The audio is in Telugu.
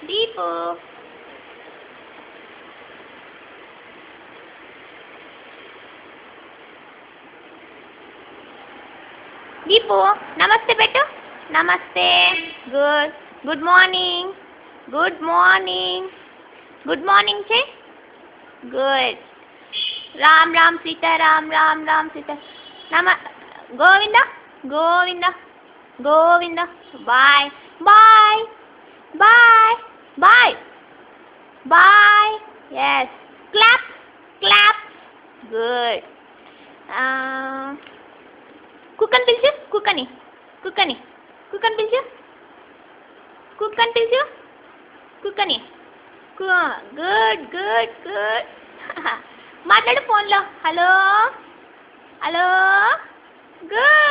దీపు దీపు నమస్తే పెట్టు. నమస్తే. Good morning. Good morning. Good morning చే. Good. Ram Ram Sita Ram Ram Ram Sita. Govinda Govinda Govinda. Bye bye bye bye bye. Yes. Clap clap. Good. కుక్కని పిలిచు. కుక్కని కుక్కని కుక్కని పిలిచు. కుక్కని పిలిచు. కుక్కని. Good good good. మాట్లాడు ఫోన్లో. Hello hello. గుడ్.